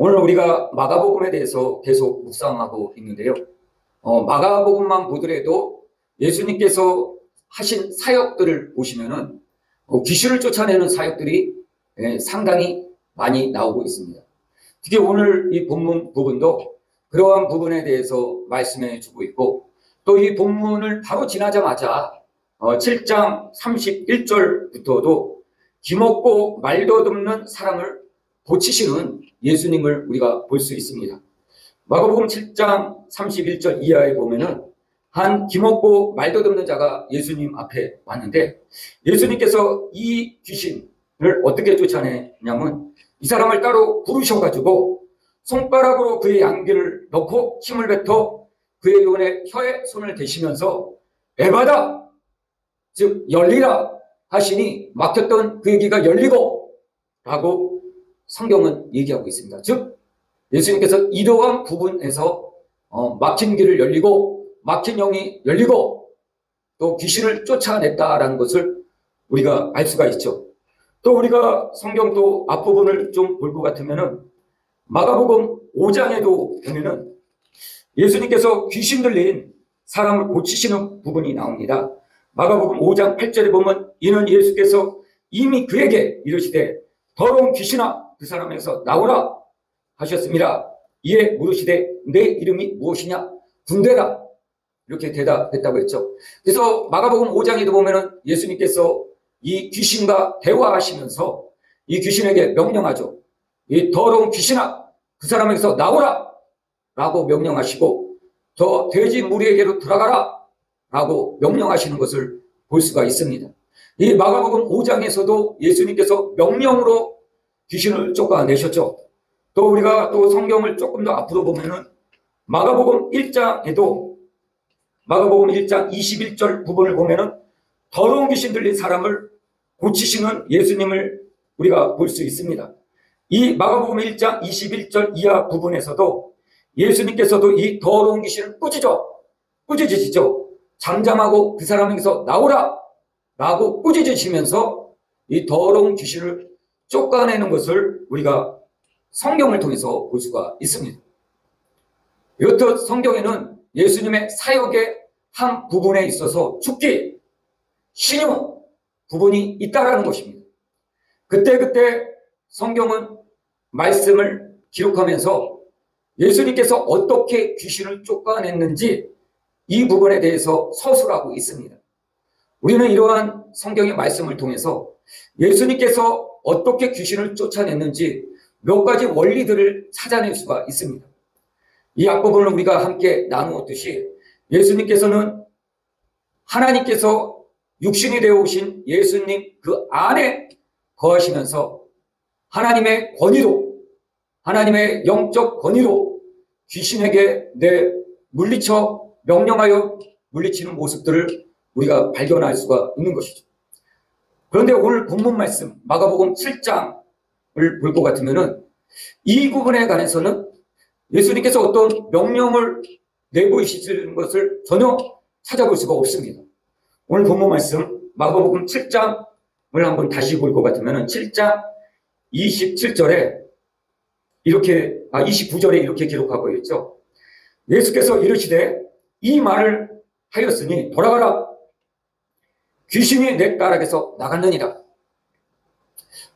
오늘 우리가 마가복음에 대해서 계속 묵상하고 있는데요. 마가복음만 보더라도 예수님께서 하신 사역들을 보시면은 귀신을 쫓아내는 사역들이 상당히 많이 나오고 있습니다. 특히 오늘 이 본문 부분도 그러한 부분에 대해서 말씀해 주고 있고, 또 이 본문을 바로 지나자마자 7장 31절부터도 기먹고 말도 없는 사람을 고치시는 예수님을 우리가 볼 수 있습니다. 마가복음 7장 31절 이하에 보면은 한 기먹고 말도 없는 자가 예수님 앞에 왔는데, 예수님께서 이 귀신을 어떻게 쫓아내냐면 이 사람을 따로 부르셔가지고 손가락으로 그의 양귀를 넣고 힘을 뱉어 그의 혀에 손을 대시면서 에바다, 즉 열리라 하시니 막혔던 그의 귀가 열리고 라고 성경은 얘기하고 있습니다. 즉 예수님께서 이러한 부분에서 막힌 길을 열리고 막힌 영이 열리고 또 귀신을 쫓아냈다라는 것을 우리가 알 수가 있죠. 또 우리가 성경 또 앞부분을 좀 볼 것 같으면은 마가복음 5장에도 보면은 예수님께서 귀신 들린 사람을 고치시는 부분이 나옵니다. 마가복음 5장 8절에 보면 이는 예수께서 이미 그에게 이르시되 더러운 귀신아 그 사람에서 나오라 하셨습니다. 이에 물으시되 내 이름이 무엇이냐? 군대라 이렇게 대답했다고 했죠. 그래서 마가복음 5장에도 보면은 예수님께서 이 귀신과 대화하시면서 이 귀신에게 명령하죠. 이 더러운 귀신아 그 사람에게서 나오라 라고 명령하시고 저 돼지 무리에게로 들어가라 라고 명령하시는 것을 볼 수가 있습니다. 이 마가복음 5장에서도 예수님께서 명령으로 귀신을 쫓아내셨죠. 또 우리가 또 성경을 조금 더 앞으로 보면은 마가복음 1장에도 마가복음 1장 21절 부분을 보면은 더러운 귀신 들린 사람을 고치시는 예수님을 우리가 볼 수 있습니다. 이 마가복음 1장 21절 이하 부분에서도 예수님께서도 이 더러운 귀신을 꾸짖으시죠. 잠잠하고 그 사람에게서 나오라 라고 꾸짖으시면서 이 더러운 귀신을 쫓아내는 것을 우리가 성경을 통해서 볼 수가 있습니다. 이렇듯 성경에는 예수님의 사역의 한 부분에 있어서 축기, 신용 부분이 있다라는 것입니다. 그때 성경은 말씀을 기록하면서 예수님께서 어떻게 귀신을 쫓아냈는지 이 부분에 대해서 서술하고 있습니다. 우리는 이러한 성경의 말씀을 통해서 예수님께서 어떻게 귀신을 쫓아냈는지 몇 가지 원리들을 찾아낼 수가 있습니다. 이 앞부분을 우리가 함께 나누었듯이 예수님께서는 하나님께서 육신이 되어 오신 예수님 그 안에 거하시면서 하나님의 권위로, 하나님의 영적 권위로 귀신에게 물리쳐 명령하여 물리치는 모습들을 우리가 발견할 수가 있는 것이죠. 그런데 오늘 본문 말씀 마가복음 7장을 볼 것 같으면은 이 부분에 관해서는 예수님께서 어떤 명령을 내보이시는 것을 전혀 찾아볼 수가 없습니다. 오늘 본문 말씀 마가복음 7장을 한번 다시 볼 것 같으면은 7장 27절에 이렇게 29절에 이렇게 기록하고 있죠. 예수께서 이르시되 이 말을 하였으니 돌아가라 귀신이 내 딸에게서 나갔느니라.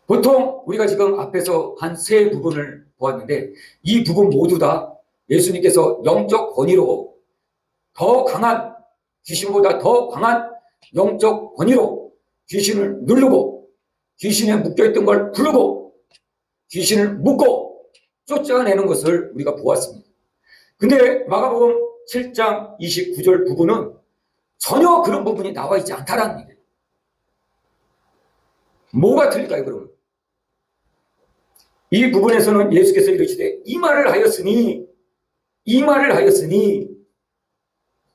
보통 우리가 지금 앞에서 한 세 부분을 보았는데 이 부분 모두 다 예수님께서 영적 권위로 더 강한 귀신보다 더 강한 영적 권위로 귀신을 누르고 귀신에 묶여있던 걸 부르고 귀신을 묶고 쫓아내는 것을 우리가 보았습니다. 근데 마가복음 7장 29절 부분은 전혀 그런 부분이 나와 있지 않다라는 얘기예요. 뭐가 틀릴까요, 그러면? 이 부분에서는 예수께서 이르시되 이 말을 하였으니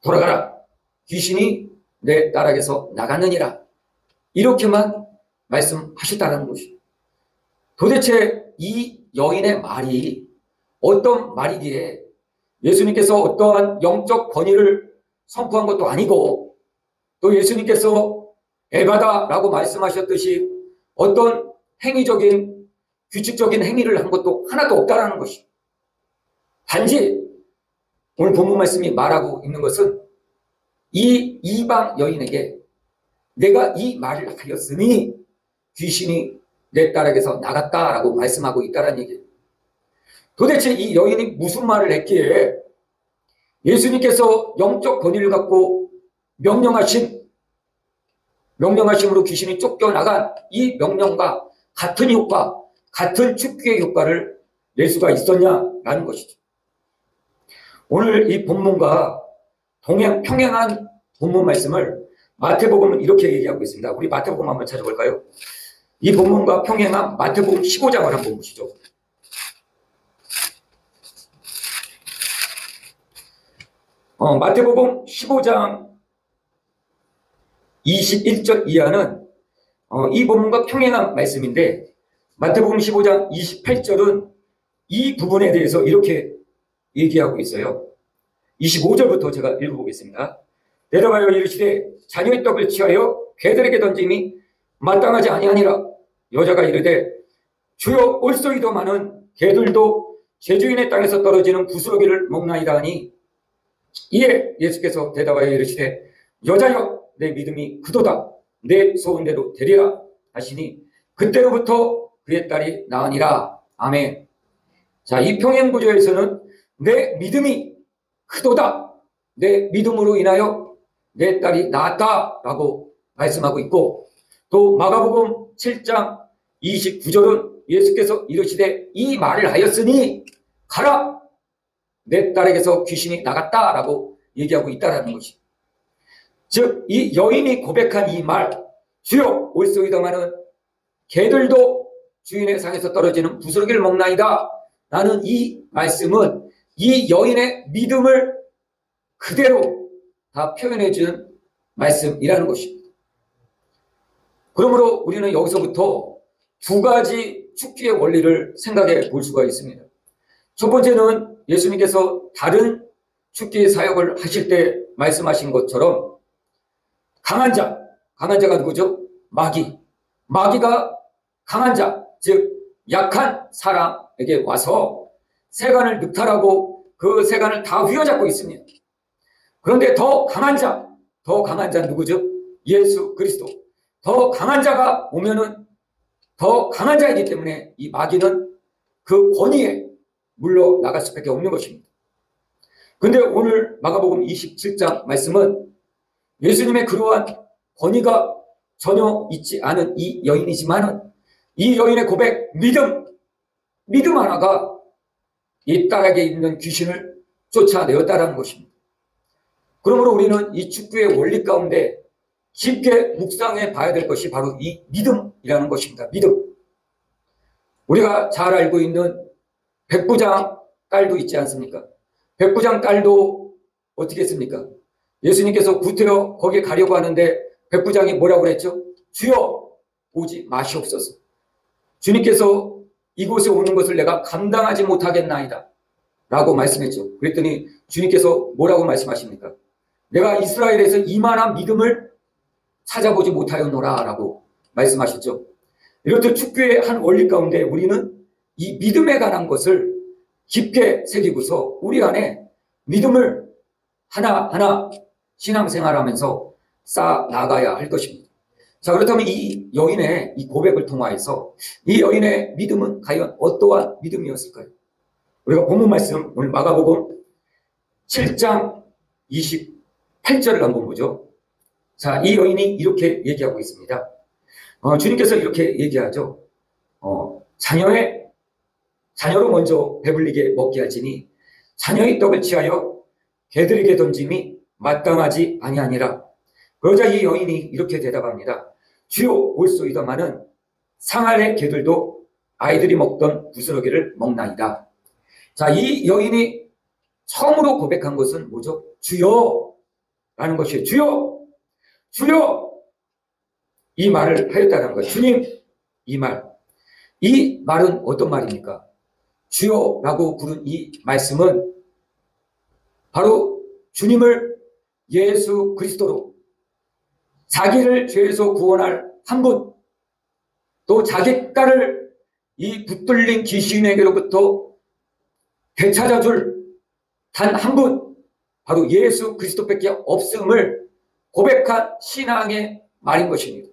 돌아가라 귀신이 내 딸에게서 나갔느니라 이렇게만 말씀하셨다는 것이죠. 도대체 이 여인의 말이 어떤 말이기에 예수님께서 어떠한 영적 권위를 선포한 것도 아니고 또 예수님께서 에바다라고 말씀하셨듯이 어떤 행위적인 규칙적인 행위를 한 것도 하나도 없다라는 것이. 단지 오늘 본문 말씀이 말하고 있는 것은 이 이방 여인에게 내가 이 말을 하였으니 귀신이 내 딸에게서 나갔다라고 말씀하고 있다는 얘기예요. 도대체 이 여인이 무슨 말을 했기에 예수님께서 영적 권위를 갖고 명령하심으로 귀신이 쫓겨나간 이 명령과 같은 효과, 같은 축기의 효과를 낼 수가 있었냐라는 것이죠. 오늘 이 본문과 평행한 본문 말씀을 마태복음은 이렇게 얘기하고 있습니다. 우리 마태복음 한번 찾아볼까요? 이 본문과 평행한 마태복음 15장을 한번 보시죠. 마태복음 15장 21절 이하는 이 본문과 평행한 말씀인데 마태복음 15장 28절은 이 부분에 대해서 이렇게 얘기하고 있어요. 25절부터 제가 읽어보겠습니다. 대답하여 이르시되 자녀의 떡을 취하여 개들에게 던짐이 마땅하지 아니하니라. 여자가 이르되 주여 올소이도마는 개들도 제주인의 땅에서 떨어지는 부스러기를 먹나이다 하니 이에 예수께서 대답하여 이르시되 여자여 내 믿음이 크도다. 내 소원대로 되리라 하시니 그때로부터 그의 딸이 나으니라. 아멘. 자, 이 평행구조에서는 내 믿음이 크도다. 내 믿음으로 인하여 내 딸이 나았다라고 말씀하고 있고, 또 마가복음 7장 29절은 예수께서 이르시되 이 말을 하였으니 가라. 내 딸에게서 귀신이 나갔다라고 얘기하고 있다라는 것이. 즉, 이 여인이 고백한 이 말, 주여 올소이다마는 개들도 주인의 상에서 떨어지는 부스러기를 먹나이다. 라는 이 말씀은 이 여인의 믿음을 그대로 다 표현해 주는 말씀이라는 것입니다. 그러므로 우리는 여기서부터 두 가지 축기의 원리를 생각해 볼 수가 있습니다. 첫 번째는 예수님께서 다른 축기의 사역을 하실 때 말씀하신 것처럼 강한 자가 누구죠? 마귀가 강한 자, 즉 약한 사람에게 와서 세간을 늑탈하고 그 세간을 다 휘어잡고 있습니다. 그런데 더 강한 자는 누구죠? 예수 그리스도. 더 강한 자가 오면은 더 강한 자이기 때문에 이 마귀는 그 권위에 물러나갈 수밖에 없는 것입니다. 그런데 오늘 마가복음 27장 말씀은 예수님의 그러한 권위가 전혀 있지 않은 이 여인이지만 이 여인의 고백, 믿음 하나가 이 딸에게 있는 귀신을 쫓아내었다는 것입니다. 그러므로 우리는 이 축구의 원리 가운데 깊게 묵상해 봐야 될 것이 바로 이 믿음이라는 것입니다. 믿음. 우리가 잘 알고 있는 백부장 딸도 있지 않습니까? 백부장 딸도 어떻게 했습니까? 예수님께서 구태여 거기에 가려고 하는데 백부장이 뭐라고 그랬죠? 주여 오지 마시옵소서. 주님께서 이곳에 오는 것을 내가 감당하지 못하겠나이다 라고 말씀했죠. 그랬더니 주님께서 뭐라고 말씀하십니까? 내가 이스라엘에서 이만한 믿음을 찾아보지 못하였노라 라고 말씀하셨죠. 이렇듯 축구의 한 원리 가운데 우리는 이 믿음에 관한 것을 깊게 새기고서 우리 안에 믿음을 하나하나 신앙생활하면서 쌓아 나가야 할 것입니다. 자, 그렇다면 이 여인의 이 고백을 통하여서 이 여인의 믿음은 과연 어떠한 믿음이었을까요? 우리가 본문 말씀 오늘 마가복음 7장 28절을 한번 보죠. 자, 이 여인이 이렇게 얘기하고 있습니다. 주님께서 이렇게 얘기하죠. 자녀로 먼저 배불리게 먹게 하지니 자녀의 떡을 취하여 개들에게 던짐이 마땅하지 아니하니라. 그러자 이 여인이 이렇게 대답합니다. 주여 올소이다마는 상할의 개들도 아이들이 먹던 부스러기를 먹나이다. 자, 이 여인이 처음으로 고백한 것은 뭐죠? 주여 라는 것이에요. 주여 이 말을 하였다는 거예요. 주님 이 말은 어떤 말입니까? 주여라고 부른 이 말씀은 바로 주님을 예수 그리스도로 자기를 죄에서 구원할 한 분, 또 자기 딸을 이 붙들린 귀신에게로부터 되찾아줄 단 한 분, 바로 예수 그리스도밖에 없음을 고백한 신앙의 말인 것입니다.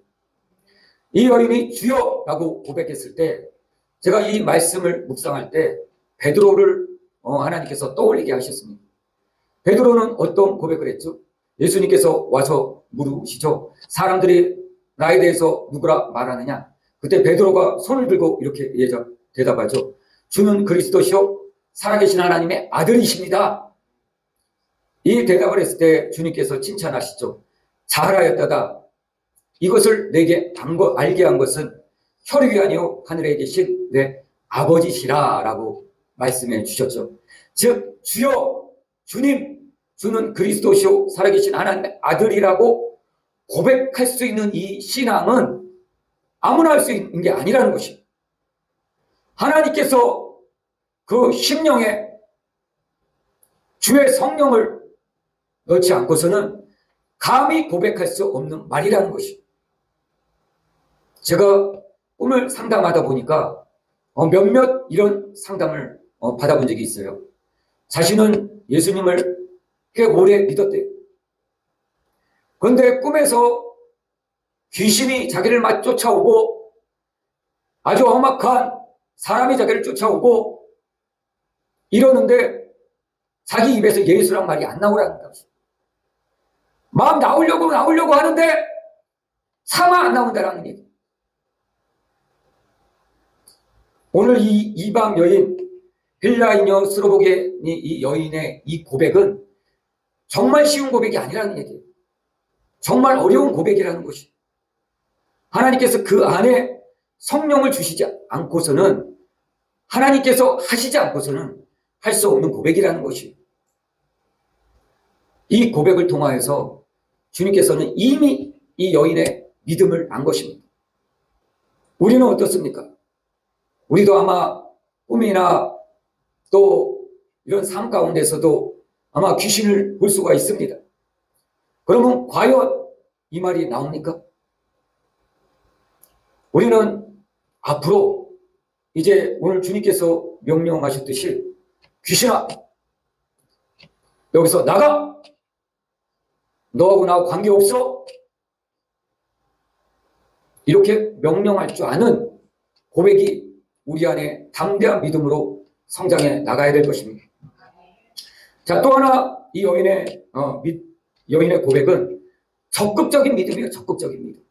이 여인이 주여라고 고백했을 때, 제가 이 말씀을 묵상할 때 베드로를 하나님께서 떠올리게 하셨습니다. 베드로는 어떤 고백을 했죠? 예수님께서 와서 물으시죠. 사람들이 나에 대해서 누구라 말하느냐? 그때 베드로가 손을 들고 이렇게 대답하죠. 주는 그리스도시요 살아계신 하나님의 아들이십니다. 이 대답을 했을 때 주님께서 칭찬하시죠. 잘하였다가 이것을 내게 알게 한 것은 혈육이 아니요 하늘에 계신 내 아버지시라 라고 말씀해 주셨죠. 즉 주여, 주님, 주는 그리스도시요 살아계신 하나님의 아들이라고 고백할 수 있는 이 신앙은 아무나 할 수 있는 게 아니라는 것입니다. 하나님께서 그 심령에 주의 성령을 넣지 않고서는 감히 고백할 수 없는 말이라는 것입니다. 제가 꿈을 상담하다 보니까 몇몇 이런 상담을 받아본 적이 있어요. 자신은 예수님을 꽤 오래 믿었대요. 그런데 꿈에서 귀신이 자기를 막 쫓아오고 아주 험악한 사람이 자기를 쫓아오고 이러는데 자기 입에서 예수란 말이 안 나오라는 거죠. 막 나오려고 하는데 차마 안 나온다라는 얘기. 오늘 이 이방 여인 헬라인여 스로보게니 이 여인의 이 고백은 정말 쉬운 고백이 아니라는 얘기예요. 정말 어려운 고백이라는 것이. 하나님께서 그 안에 성령을 주시지 않고서는, 하나님께서 하시지 않고서는 할 수 없는 고백이라는 것이. 이 고백을 통하여서 주님께서는 이미 이 여인의 믿음을 안 것입니다. 우리는 어떻습니까? 우리도 아마 꿈이나 또 이런 삶 가운데서도 아마 귀신을 볼 수가 있습니다. 그러면 과연 이 말이 나옵니까? 우리는 앞으로 이제 오늘 주님께서 명령하셨듯이 귀신아 여기서 나가! 너하고 나하고 관계없어! 이렇게 명령할 줄 아는 고백이 우리 안에 담대한 믿음으로 성장해 나가야 될 것입니다. 자, 또 하나 이 여인의 고백은 적극적인 믿음이에요. 적극적인 믿음.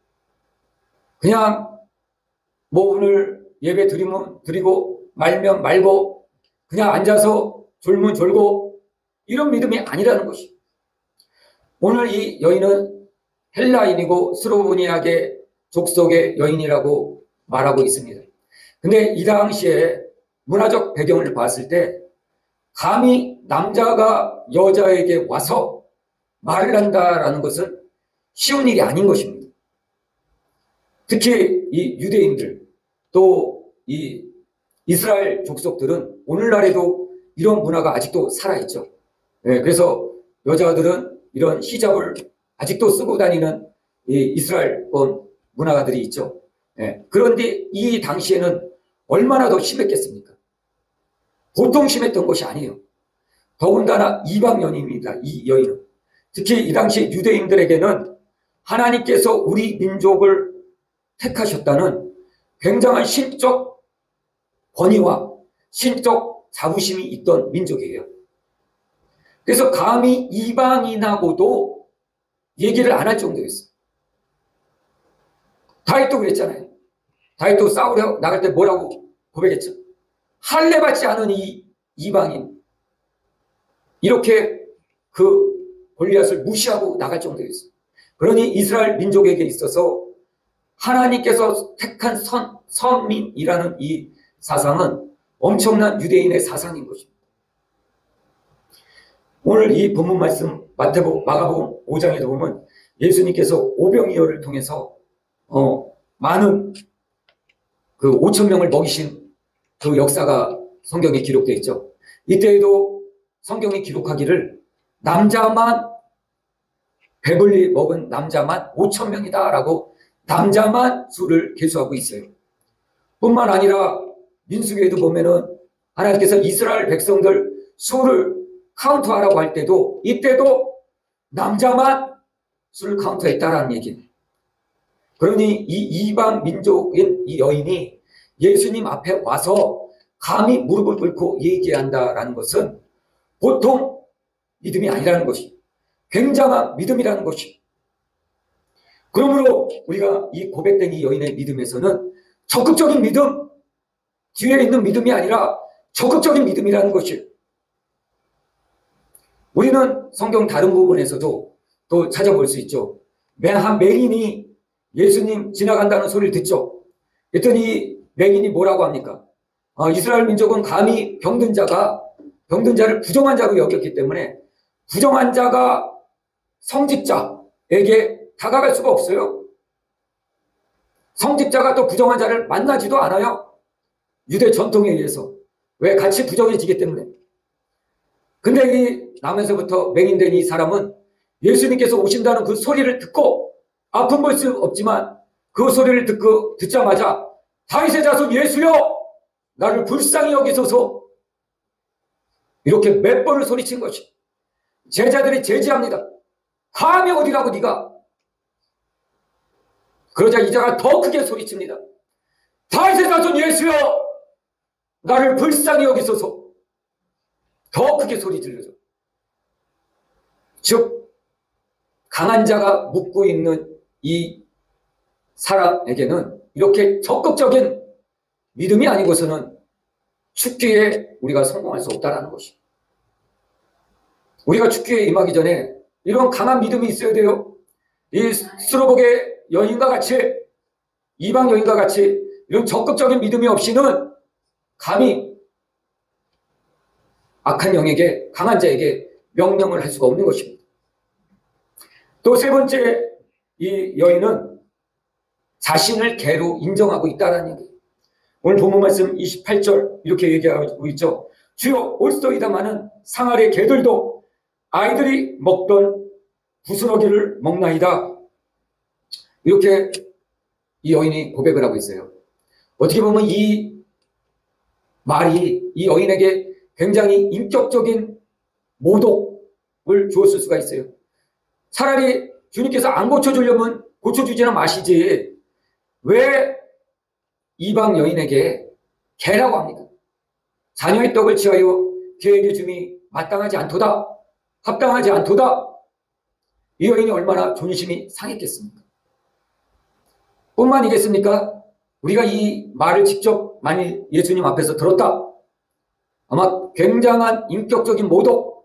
그냥 뭐 오늘 예배 드리고 말면 말고 그냥 앉아서 졸면 졸고 이런 믿음이 아니라는 것이. 오늘 이 여인은 헬라인이고 스로보니아계 족속의 여인이라고 말하고 있습니다. 근데 이 당시에 문화적 배경을 봤을 때 감히 남자가 여자에게 와서 말을 한다라는 것은 쉬운 일이 아닌 것입니다. 특히 이 유대인들 또 이 이스라엘 족속들은 오늘날에도 이런 문화가 아직도 살아있죠. 그래서 여자들은 이런 히잡을 아직도 쓰고 다니는 이 이스라엘권 문화가들이 있죠. 그런데 이 당시에는 얼마나 더 심했겠습니까? 보통 심했던 것이 아니에요. 더군다나 이방 여인입니다. 이 여인은. 특히 이 당시 유대인들에게는 하나님께서 우리 민족을 택하셨다는 굉장한 신적 권위와 신적 자부심이 있던 민족이에요. 그래서 감히 이방인하고도 얘기를 안 할 정도였어요. 다윗도 그랬잖아요. 다윗도 싸우려 나갈 때 뭐라고 고백했죠? 할례 받지 않은 이 이방인. 이렇게 그 골리앗을 무시하고 나갈 정도였어요. 그러니 이스라엘 민족에게 있어서 하나님께서 택한 선민이라는 이 사상은 엄청난 유대인의 사상인 것입니다. 오늘 이 본문 말씀 마가복음 5장에도 보면 예수님께서 오병이어를 통해서 많은 그 5,000명을 먹이신 그 역사가 성경에 기록되어 있죠. 이때에도 성경이 기록하기를 남자만 배불리 먹은 남자만 5,000명이다 라고 남자만 수를 계수하고 있어요. 뿐만 아니라 민수기에도 보면은 하나님께서 이스라엘 백성들 수를 카운트하라고 할 때도 이때도 남자만 수를 카운트했다라는 얘기예요. 그러니 이 이방 민족인 이 여인이 예수님 앞에 와서 감히 무릎을 꿇고 얘기한다라는 것은 보통 믿음이 아니라는 것이, 굉장한 믿음이라는 것이. 그러므로 우리가 이 고백된 이 여인의 믿음에서는 적극적인 믿음, 뒤에 있는 믿음이 아니라 적극적인 믿음이라는 것이. 우리는 성경 다른 부분에서도 또 찾아볼 수 있죠. 한 맹인이 예수님 지나간다는 소리를 듣죠. 그랬더니 맹인이 뭐라고 합니까? 이스라엘 민족은 감히 병든 자를 부정한 자로 여겼기 때문에 부정한 자가 성직자에게 다가갈 수가 없어요. 성직자가 또 부정한 자를 만나지도 않아요. 유대 전통에 의해서. 왜? 같이 부정해지기 때문에. 근데 이 남에서부터 맹인된 이 사람은 예수님께서 오신다는 그 소리를 듣고, 아픈 볼 수 없지만 그 소리를 듣자마자 다윗의 자손 예수여, 나를 불쌍히 여기소서, 이렇게 몇 번을 소리친 것이. 제자들이 제지합니다. 감히 어디라고 네가. 그러자 이자가 더 크게 소리칩니다. 다윗의 자손 예수여, 나를 불쌍히 여기소서. 더 크게 소리 질러죠. 즉 강한 자가 묻고 있는 이 사람에게는 이렇게 적극적인 믿음이 아니고서는 죽기에 우리가 성공할 수 없다는 것이. 우리가 죽기에 임하기 전에 이런 강한 믿음이 있어야 돼요. 이 스로복의 여인과 같이, 이방 여인과 같이 이런 적극적인 믿음이 없이는 감히 악한 영에게, 강한 자에게 명령을 할 수가 없는 것입니다. 또 세 번째, 이 여인은 자신을 개로 인정하고 있다는 얘기예요. 오늘 본문 말씀 28절 이렇게 얘기하고 있죠. 주여 올소이다마는 상아리 개들도 아이들이 먹던 부스러기를 먹나이다. 이렇게 이 여인이 고백을 하고 있어요. 어떻게 보면 이 말이 이 여인에게 굉장히 인격적인 모독을 주었을 수가 있어요. 차라리 주님께서 안 고쳐주려면 고쳐주지는 마시지, 왜 이방 여인에게 개라고 합니다. 자녀의 떡을 취하여 개에게 줌이 마땅하지 않도다, 합당하지 않도다. 이 여인이 얼마나 존심이 상했겠습니까? 뿐만이겠습니까? 우리가 이 말을 직접 만일 예수님 앞에서 들었다, 아마 굉장한 인격적인 모독이라고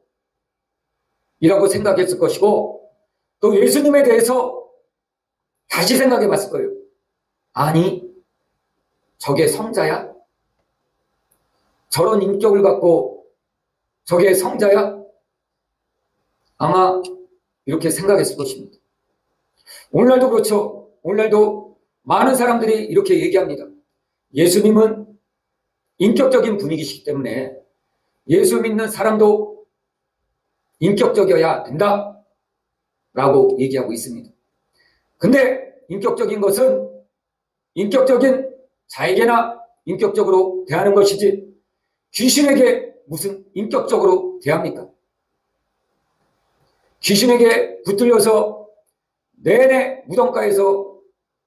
생각했을 것이고, 또 예수님에 대해서 다시 생각해 봤을 거예요. 아니, 저게 성자야? 저런 인격을 갖고 저게 성자야? 아마 이렇게 생각했을 것입니다. 오늘날도 그렇죠. 오늘날도 많은 사람들이 이렇게 얘기합니다. 예수님은 인격적인 분위기이기 때문에 예수 믿는 사람도 인격적이어야 된다 라고 얘기하고 있습니다. 근데 인격적인 것은 인격적인 자에게나 인격적으로 대하는 것이지 귀신에게 무슨 인격적으로 대합니까? 귀신에게 붙들려서 내내 무덤가에서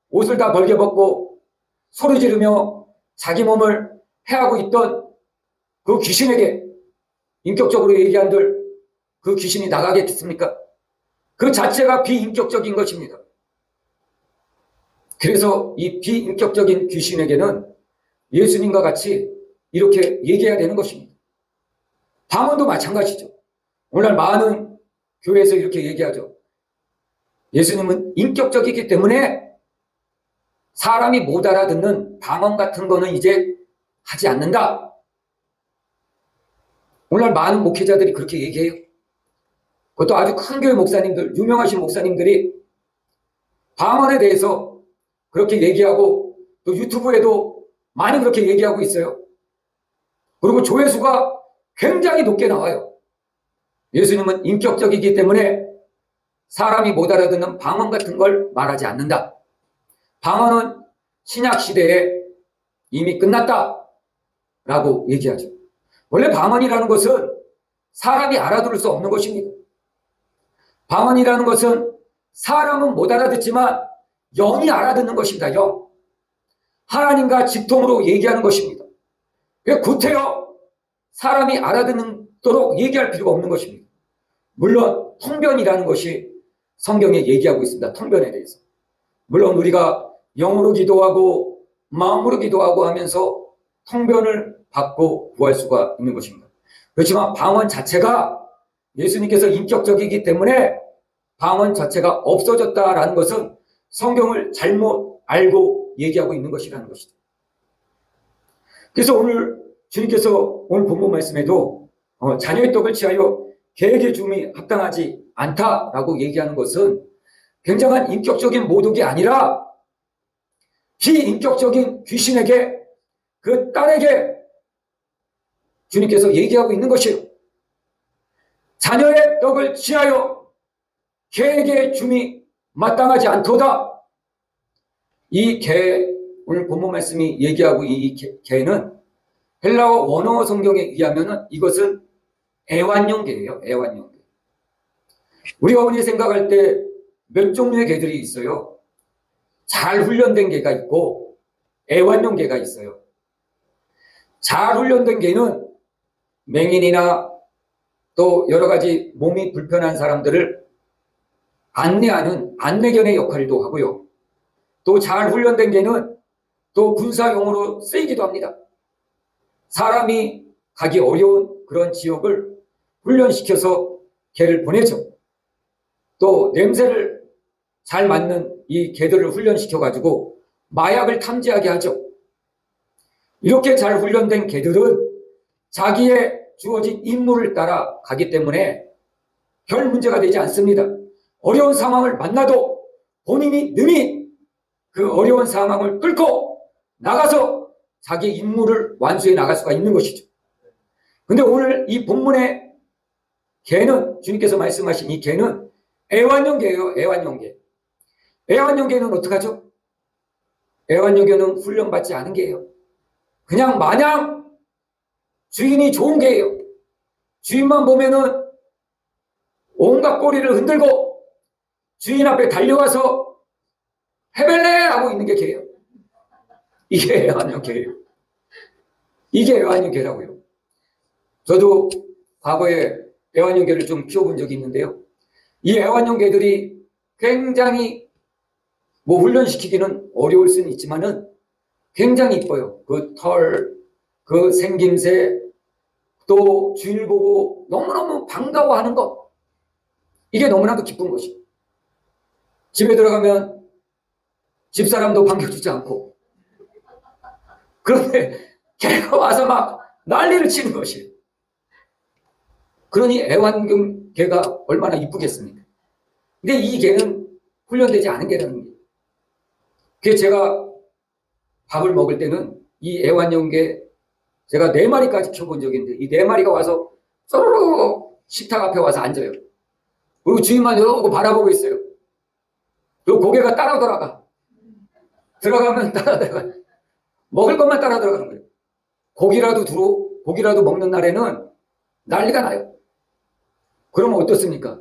옷을 다 벌게 벗고 소리 지르며 자기 몸을 해하고 있던 그 귀신에게 인격적으로 얘기한들 그 귀신이 나가겠습니까? 그 자체가 비인격적인 것입니다. 그래서 이 비인격적인 귀신에게는 예수님과 같이 이렇게 얘기해야 되는 것입니다. 방언도 마찬가지죠. 오늘날 많은 교회에서 이렇게 얘기하죠. 예수님은 인격적이기 때문에 사람이 못 알아듣는 방언 같은 거는 이제 하지 않는다. 오늘날 많은 목회자들이 그렇게 얘기해요. 그것도 아주 큰 교회 목사님들, 유명하신 목사님들이 방언에 대해서 그렇게 얘기하고 또 유튜브에도 많이 그렇게 얘기하고 있어요. 그리고 조회수가 굉장히 높게 나와요. 예수님은 인격적이기 때문에 사람이 못 알아듣는 방언 같은 걸 말하지 않는다. 방언은 신약 시대에 이미 끝났다. 라고 얘기하죠. 원래 방언이라는 것은 사람이 알아들을 수 없는 것입니다. 방언이라는 것은 사람은 못 알아듣지만 영이 알아듣는 것입니다. 영. 하나님과 직통으로 얘기하는 것입니다. 구태여 사람이 알아듣도록 얘기할 필요가 없는 것입니다. 물론 통변이라는 것이 성경에 얘기하고 있습니다. 통변에 대해서. 물론 우리가 영으로 기도하고 마음으로 기도하고 하면서 통변을 받고 구할 수가 있는 것입니다. 그렇지만 방언 자체가 예수님께서 인격적이기 때문에 방언 자체가 없어졌다라는 것은 성경을 잘못 알고 얘기하고 있는 것이라는 것이죠. 그래서 오늘 주님께서 오늘 본문 말씀에도 자녀의 떡을 취하여 개에게 줌이 합당하지 않다라고 얘기하는 것은 굉장한 인격적인 모독이 아니라 비인격적인 귀신에게 그 딸에게 주님께서 얘기하고 있는 것이에요. 자녀의 떡을 취하여 개에게 줌이 마땅하지 않도다. 이 개, 오늘 본문 말씀이 얘기하고 이 개는 헬라어 원어 성경에 의하면 이것은 애완용 개예요. 애완용 개. 우리가 흔히 생각할 때 몇 종류의 개들이 있어요. 잘 훈련된 개가 있고 애완용 개가 있어요. 잘 훈련된 개는 맹인이나 또 여러 가지 몸이 불편한 사람들을 안내하는 안내견의 역할도 하고요. 또 잘 훈련된 개는 또 군사용으로 쓰이기도 합니다. 사람이 가기 어려운 그런 지역을 훈련시켜서 개를 보내죠. 또 냄새를 잘 맡는 이 개들을 훈련시켜가지고 마약을 탐지하게 하죠. 이렇게 잘 훈련된 개들은 자기의 주어진 임무를 따라 가기 때문에 별 문제가 되지 않습니다. 어려운 상황을 만나도 본인이 능히 그 어려운 상황을 뚫고 나가서 자기 임무를 완수해 나갈 수가 있는 것이죠. 근데 오늘 이 본문의 개는, 주님께서 말씀하신 이 개는 애완용 개예요. 애완용 개. 애완용 개는 어떡하죠? 애완용 개는 훈련받지 않은 개예요. 그냥 마냥 주인이 좋은 개예요. 주인만 보면은 온갖 꼬리를 흔들고 주인 앞에 달려와서 해벨레 하고 있는 게 개예요. 이게 애완용 개예요. 이게 애완용 개라고요. 저도 과거에 애완용 개를 좀 키워본 적이 있는데요. 이 애완용 개들이 굉장히 훈련시키기는 어려울 수는 있지만은 굉장히 이뻐요. 그 털, 그 생김새, 또 주인을 보고 너무너무 반가워하는 것. 이게 너무나도 기쁜 것이. 집에 들어가면 집사람도 반겨주지 않고, 그런데 걔가 와서 막 난리를 치는 것이에요. 그러니 애완용 개가 얼마나 이쁘겠습니까? 근데 이 개는 훈련되지 않은 개라는 거예요. 그래서 제가 밥을 먹을 때는 이 애완용 개 제가 4마리까지 키워본 적이 있는데 이 4마리가 와서 쏘르르 식탁 앞에 와서 앉아요. 그리고 주인만 이러고 바라보고 있어요. 그리고 고개가 따라 돌아가. 들어가면 따라 들어가. 먹을 것만 따라 들어가는 거예요. 고기라도 먹는 날에는 난리가 나요. 그러면 어떻습니까?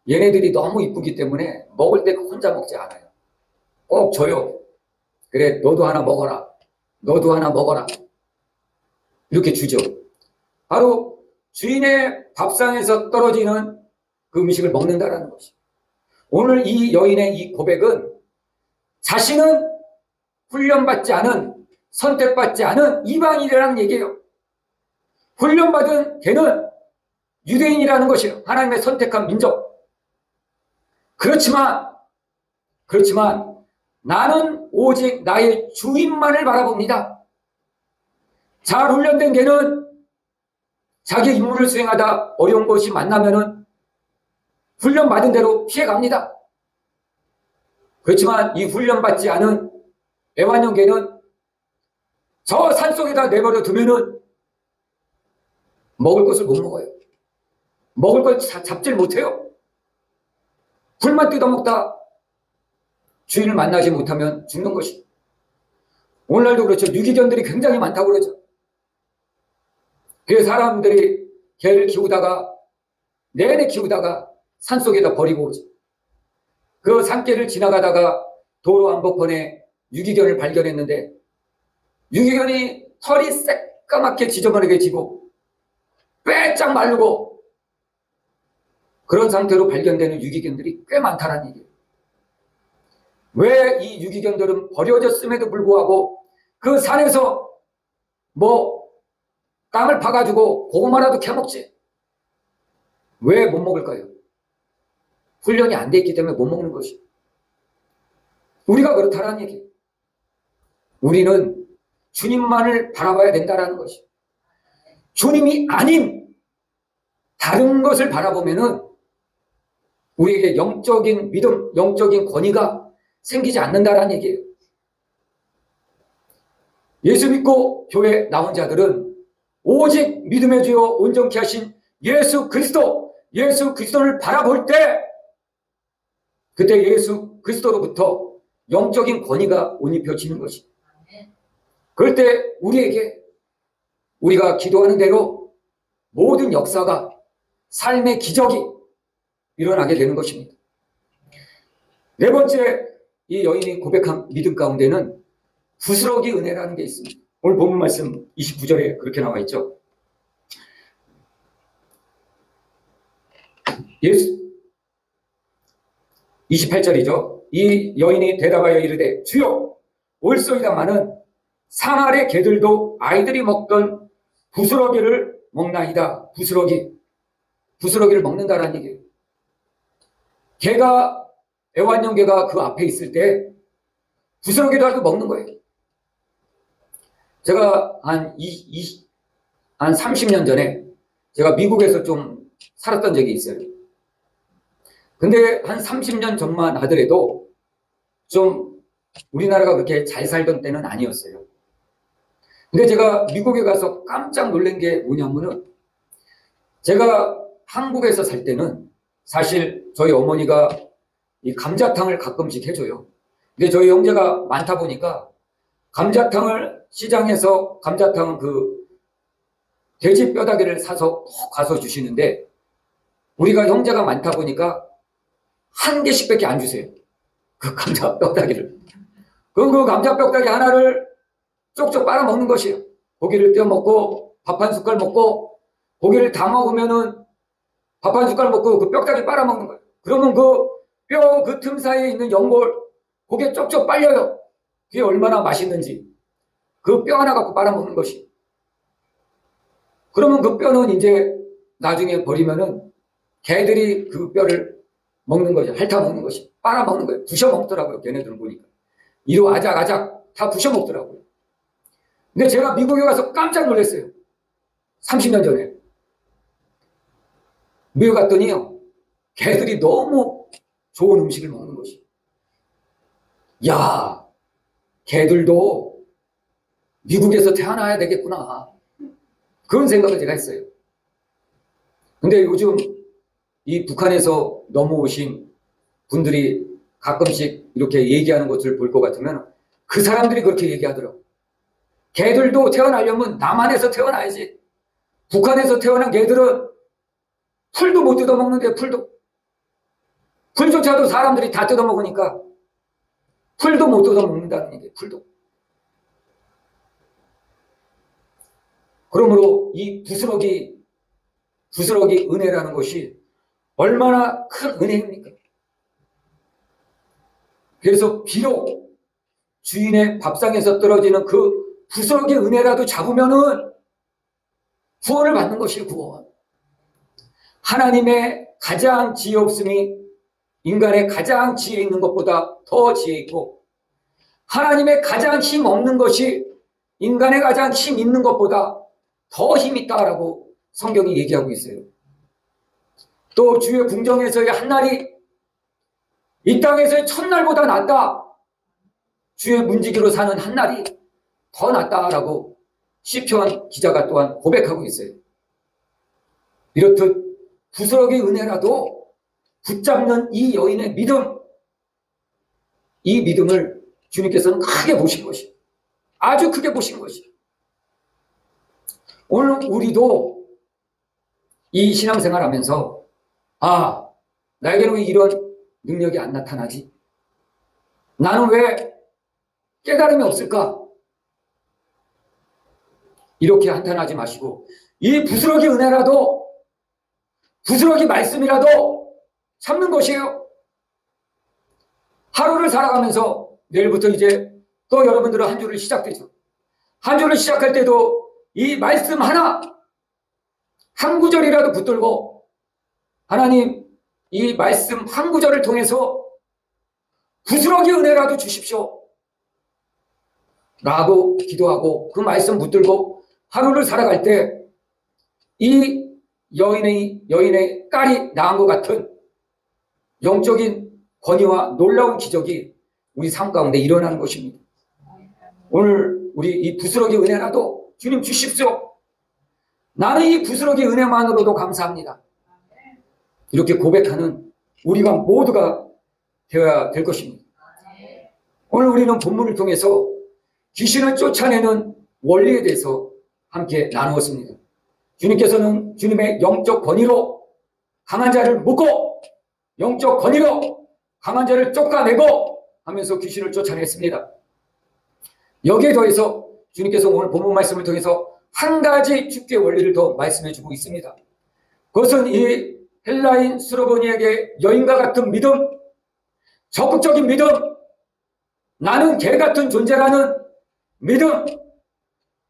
얘네들이 너무 이쁘기 때문에 먹을 때 혼자 먹지 않아요. 꼭 줘요. 그래, 너도 하나 먹어라. 너도 하나 먹어라. 이렇게 주죠. 바로 주인의 밥상에서 떨어지는 그 음식을 먹는다라는 것이. 오늘 이 여인의 이 고백은 자신은 훈련받지 않은, 선택받지 않은 이방인이라는 얘기예요. 훈련받은 걔는 유대인이라는 것이에요. 하나님의 선택한 민족. 그렇지만 나는 오직 나의 주인만을 바라봅니다. 잘 훈련된 개는 자기 임무를 수행하다 어려운 것이 만나면은 훈련받은 대로 피해갑니다. 그렇지만 이 훈련받지 않은 애완용 개는 저 산속에다 내버려 두면은 먹을 것을 못 먹어요. 먹을 걸 잡질 못해요. 풀만 뜯어먹다 주인을 만나지 못하면 죽는 것이. 오늘날도 그렇죠. 유기견들이 굉장히 많다고 그러죠. 그 사람들이 개를 키우다가 내내 키우다가 산속에다 버리고 그 산길을 지나가다가 도로 한복판에 유기견을 발견했는데 유기견이 털이 새까맣게 지저분하게 지고 빼짝 마르고 그런 상태로 발견되는 유기견들이 꽤 많다는 얘기예요. 왜 이 유기견들은 버려졌음에도 불구하고 그 산에서 뭐 땅을 파가지고 고구마라도 캐먹지? 왜 못 먹을까요? 훈련이 안 돼 있기 때문에 못 먹는 것이. 우리가 그렇다는 얘기예요. 우리는 주님만을 바라봐야 된다는 것이. 주님이 아닌 다른 것을 바라보면은 우리에게 영적인 믿음, 영적인 권위가 생기지 않는다는 얘기예요. 예수 믿고 교회 나온 자들은 오직 믿음의 주요 온전케 하신 예수 그리스도를 바라볼 때 그때 예수 그리스도로부터 영적인 권위가 옷 입혀지는 것이. 그럴 때 우리에게 우리가 기도하는 대로 모든 역사가 삶의 기적이 일어나게 되는 것입니다. 네 번째 이 여인이 고백한 믿음 가운데는 부스러기 은혜라는 게 있습니다. 오늘 본문 말씀 29절에 그렇게 나와 있죠. 예수 28절이죠. 이 여인이 대답하여 이르되 주여 올소이다마는 상 아래 개들도 아이들이 먹던 부스러기를 먹나이다. 부스러기를 먹는다라는 얘기예요. 개가 애완용개가 그 앞에 있을 때 부스러기도 알고 먹는 거예요. 제가 한 30년 전에 제가 미국에서 좀 살았던 적이 있어요. 근데 한 30년 전만 하더라도 좀 우리나라가 그렇게 잘 살던 때는 아니었어요. 근데 제가 미국에 가서 깜짝 놀란 게 뭐냐면은 제가 한국에서 살 때는 사실 저희 어머니가 이 감자탕을 가끔씩 해줘요. 근데 저희 형제가 많다 보니까 감자탕을 시장에서 감자탕 그 돼지 뼈다귀를 사서 가서 주시는데 우리가 형제가 많다 보니까 한 개씩밖에 안 주세요. 그 감자 뼈다귀를. 그럼 그 감자 뼈다귀 하나를 쪽쪽 빨아먹는 것이에요. 고기를 떼어 먹고 밥 한 숟갈 먹고 고기를 다 먹으면은 밥 한 숟갈 먹고 그 뼈다귀 빨아먹는 거예요. 그러면 그 뼈 그 틈 사이에 있는 연골 고기에 쪽쪽 빨려요. 그게 얼마나 맛있는지. 그 뼈 하나 갖고 빨아먹는 것이. 그러면 그 뼈는 이제 나중에 버리면은 개들이 그 뼈를 먹는 거죠. 핥아 먹는 것이. 빨아먹는 거예요. 부셔 먹더라고요. 걔네들은 보니까. 이로 아작아작 다 부셔 먹더라고요. 근데 제가 미국에 가서 깜짝 놀랐어요. 30년 전에. 미국 갔더니요. 개들이 너무 좋은 음식을 먹는 것이. 야, 개들도 미국에서 태어나야 되겠구나. 그런 생각을 제가 했어요. 근데 요즘 이 북한에서 넘어오신 분들이 가끔씩 이렇게 얘기하는 것을 볼 것 같으면 그 사람들이 그렇게 얘기하더라고요. 개들도 태어나려면 남한에서 태어나야지. 북한에서 태어난 개들은 풀도 못 뜯어먹는데 풀조차도 사람들이 다 뜯어먹으니까 풀도 못 뜯어먹는다는 얘기예요. 풀도. 그러므로 이 부스러기 은혜라는 것이 얼마나 큰 은혜입니까? 그래서 비록 주인의 밥상에서 떨어지는 그 부스러기 은혜라도 잡으면은 구원을 받는 것이 구원. 하나님의 가장 지혜 없음이 인간의 가장 지혜 있는 것보다 더 지혜 있고 하나님의 가장 힘 없는 것이 인간의 가장 힘 있는 것보다 더 힘 있다라고 성경이 얘기하고 있어요. 또 주의 궁정에서의 한 날이 이 땅에서의 첫날보다 낫다. 주의 문지기로 사는 한 날이 더 낫다라고 시편 기자가 또한 고백하고 있어요. 이렇듯 부스러기 은혜라도 붙잡는 이 여인의 믿음, 이 믿음을 주님께서는 크게 보신 것이, 아주 크게 보신 것이. 오늘 우리도 이 신앙생활 하면서 나에게는 왜 이런 능력이 안 나타나지? 나는 왜 깨달음이 없을까? 이렇게 한탄하지 마시고 이 부스러기 은혜라도, 부스러기 말씀이라도 참는 것이에요. 하루를 살아가면서 내일부터 이제 또 여러분들은 한 주를 시작되죠. 한 주를 시작할 때도 이 말씀 하나, 한 구절이라도 붙들고 하나님, 이 말씀 한 구절을 통해서 부스러기 은혜라도 주십시오 라고 기도하고 그 말씀 붙들고 하루를 살아갈 때 이 여인의 딸이 낳은 것 같은 영적인 권위와 놀라운 기적이 우리 삶 가운데 일어나는 것입니다. 오늘 우리 이 부스러기 은혜라도 주님 주십시오. 나는 이 부스러기 은혜만으로도 감사합니다. 이렇게 고백하는 우리가 모두가 되어야 될 것입니다. 오늘 우리는 본문을 통해서 귀신을 쫓아내는 원리에 대해서 함께 나누었습니다. 주님께서는 주님의 영적 권위로 강한 자를 묶고 영적 권위로 강한 자를 쫓아내고 하면서 귀신을 쫓아냈습니다. 여기에 더해서 주님께서 오늘 본문 말씀을 통해서 한 가지 축제의 원리를 더 말씀해 주고 있습니다. 그것은 이 헬라인 수로보니에게 여인과 같은 믿음, 적극적인 믿음, 나는 개 같은 존재라는 믿음,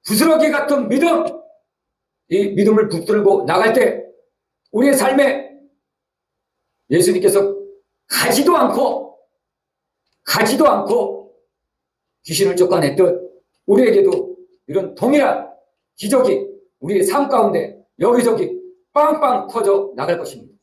부스러기 같은 믿음, 이 믿음을 붙들고 나갈 때 우리의 삶에 예수님께서 가지도 않고 귀신을 쫓아냈듯 우리에게도 이런 동일한 기적이 우리의 삶 가운데 여기저기 빵빵 터져 나갈 것입니다.